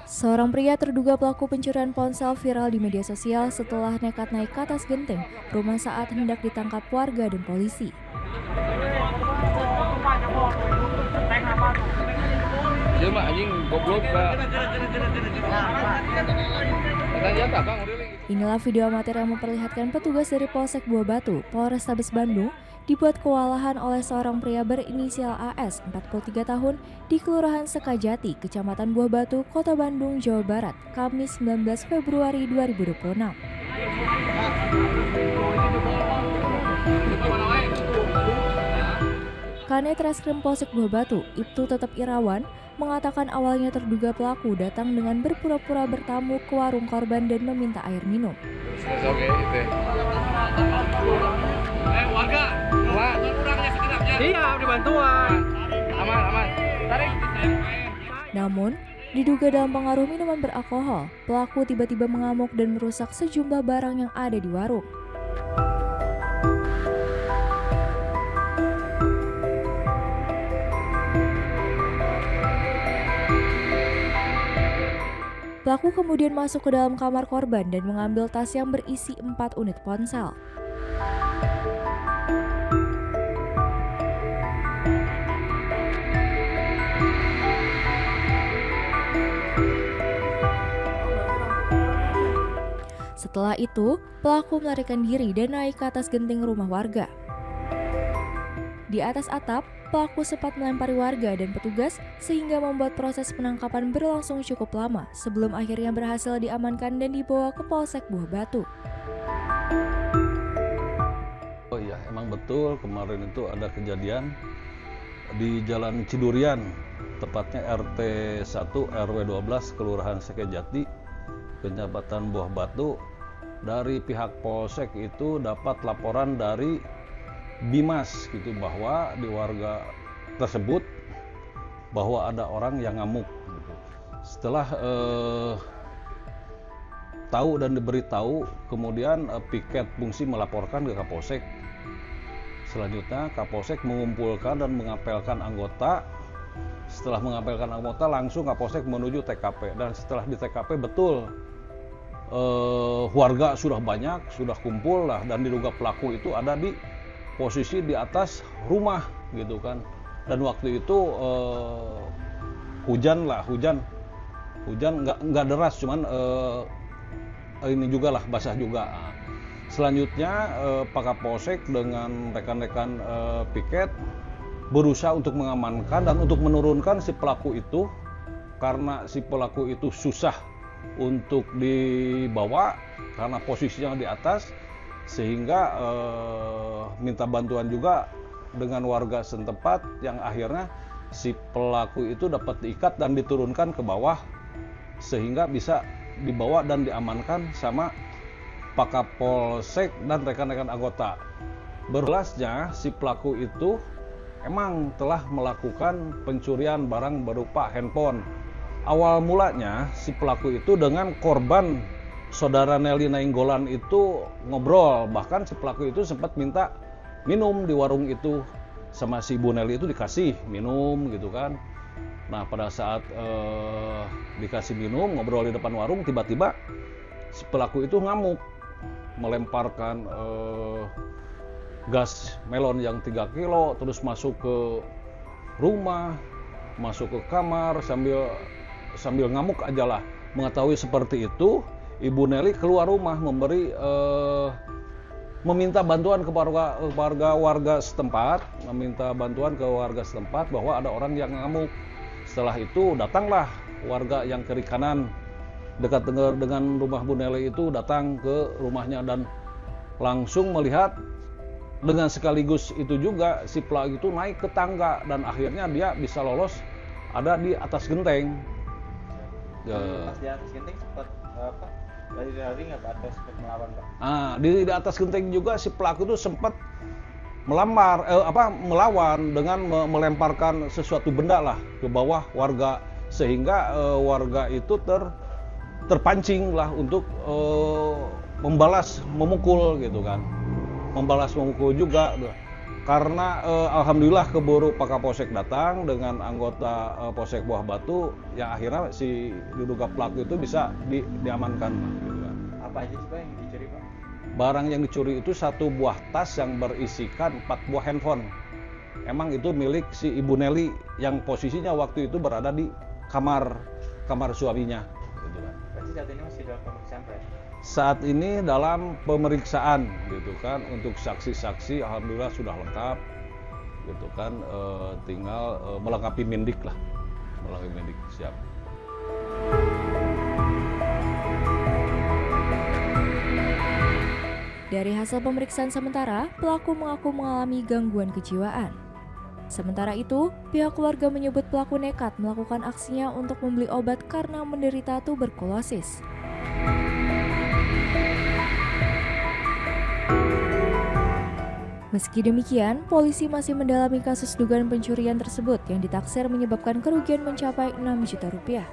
Seorang pria terduga pelaku pencurian ponsel viral di media sosial setelah nekat naik ke atas genteng rumah saat hendak ditangkap warga dan polisi. Inilah video amatir yang memperlihatkan petugas dari Polsek Buah Batu, Polrestabes Bandung, dibuat kewalahan oleh seorang pria berinisial AS, 43 tahun, di Kelurahan Sekajati, Kecamatan Buah Batu, Kota Bandung, Jawa Barat, Kamis 19 Februari 2026. Kanit Reskrim Polsek Buah Batu, Ibtu Tetep Irawan, mengatakan awalnya terduga pelaku datang dengan berpura-pura bertamu ke warung korban dan meminta air minum. Oke, itu. Warga, kurangnya segenapnya. Iya, dibantuan. Aman. Tarik. Namun, diduga dalam pengaruh minuman beralkohol, pelaku tiba-tiba mengamuk dan merusak sejumlah barang yang ada di warung. Pelaku kemudian masuk ke dalam kamar korban dan mengambil tas yang berisi 4 unit ponsel. Setelah itu, pelaku melarikan diri dan naik ke atas genting rumah warga. Di atas atap, pelaku sempat melempari warga dan petugas sehingga membuat proses penangkapan berlangsung cukup lama sebelum akhirnya berhasil diamankan dan dibawa ke Polsek Buah Batu. Oh iya, emang betul kemarin itu ada kejadian di Jalan Cidurian, tepatnya RT 1 RW 12 Kelurahan Sekajati, Kecamatan Buah Batu. Dari pihak Polsek itu dapat laporan dari Bimas gitu bahwa di warga tersebut bahwa ada orang yang ngamuk gitu. Setelah tahu dan diberitahu, kemudian piket fungsi melaporkan ke Kapolsek. Selanjutnya Kapolsek mengumpulkan dan mengapelkan anggota. Setelah mengapelkan anggota, langsung Kapolsek menuju TKP, dan setelah di TKP betul warga sudah banyak, sudah kumpul lah, dan diduga pelaku itu ada di posisi di atas rumah gitu kan. Dan waktu itu hujan nggak deras, cuman ini juga lah, basah juga. Selanjutnya Pak Kapolsek dengan rekan-rekan piket berusaha untuk mengamankan dan untuk menurunkan si pelaku itu, karena si pelaku itu susah untuk dibawa karena posisinya di atas, sehingga minta bantuan juga dengan warga setempat, yang akhirnya si pelaku itu dapat diikat dan diturunkan ke bawah sehingga bisa dibawa dan diamankan sama Pak Kapolsek dan rekan-rekan anggota. Berjelasnya si pelaku itu emang telah melakukan pencurian barang berupa handphone. Awal mulanya si pelaku itu dengan korban saudara Nelly Nainggolan itu ngobrol, bahkan si pelaku itu sempat minta minum di warung itu, sama si Ibu Nelly itu dikasih minum gitu kan. Nah pada saat dikasih minum, ngobrol di depan warung, tiba-tiba si pelaku itu ngamuk, melemparkan gas melon yang 3 kilo, terus masuk ke rumah, masuk ke kamar sambil ngamuk aja lah. Mengetahui seperti itu, Ibu Nelly keluar rumah meminta bantuan ke warga setempat, bahwa ada orang yang ngamuk. Setelah itu datanglah warga yang kiri kanan dekat dengan rumah Bu Nelly itu, datang ke rumahnya dan langsung melihat. Dengan sekaligus itu juga si pelaku itu naik ke tangga dan akhirnya dia bisa lolos ada di atas genteng. Pas di atas genteng sempat lari nggak Pak, atau sempat melawan Pak? Di atas genteng juga si pelaku itu sempat melawan dengan melemparkan sesuatu benda lah ke bawah warga, sehingga warga itu terpancing lah untuk membalas memukul gitu kan. Membalas memukul juga. Karena alhamdulillah keburu Pak Kapolsek datang dengan anggota Polsek Buah Batu yang akhirnya si diduga pelaku itu bisa diamankan. Gitu kan. Apa aja sih Pak yang dicuri Pak? Barang yang dicuri itu 1 buah tas yang berisikan 4 buah handphone. Emang itu milik si Ibu Nelly yang posisinya waktu itu berada di kamar suaminya. Gitu kan. Berarti saat ini masih dalam pemeriksaan Pak? Saat ini dalam pemeriksaan gitu kan, untuk saksi-saksi alhamdulillah sudah lengkap gitu kan, tinggal melengkapi mindik lah, melengkapi mindik siap. Dari hasil pemeriksaan sementara, pelaku mengaku mengalami gangguan kejiwaan. Sementara itu, pihak keluarga menyebut pelaku nekat melakukan aksinya untuk membeli obat karena menderita tuberkulosis. Meski demikian, polisi masih mendalami kasus dugaan pencurian tersebut yang ditaksir menyebabkan kerugian mencapai 6 juta rupiah.